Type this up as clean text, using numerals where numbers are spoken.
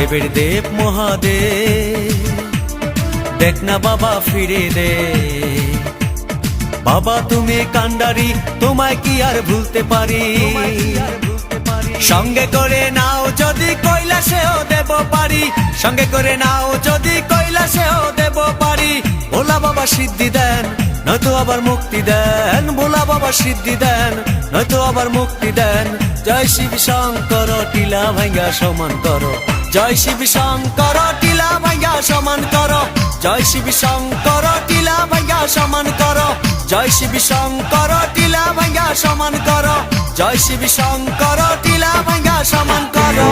দেবের দেব মহাদেব, দেখ না বাবা ফিরে দে। বাবা তুমি কান্ডারি, তোমায় কি আর ভুলতে পারি? সঙ্গে করে নাও যদি কৈলাসেও দেব পারি, সঙ্গে করে নাও যদি কৈলাসেও দেব পারি। ভোলা বাবা সিদ্ধি দেন, নয়তো আবার মুক্তি দেন। ভোলা বাবা সিদ্ধি দেন, নয়তো আবার মুক্তি দেন। জয় শিব শঙ্কর, টিলা ভাঙ্গা সমান করো। জয় শিব শঙ্কর, টিলা ভাঙ্গা সমান করো। জয় শিব শঙ্কর, টিলা ভাঙ্গা সমান করো। জয় শিব শঙ্কর, টিলা ভাঙ্গা সমান করো। জয় শিব শঙ্কর, টিলা ভাঙ্গা সমান করো।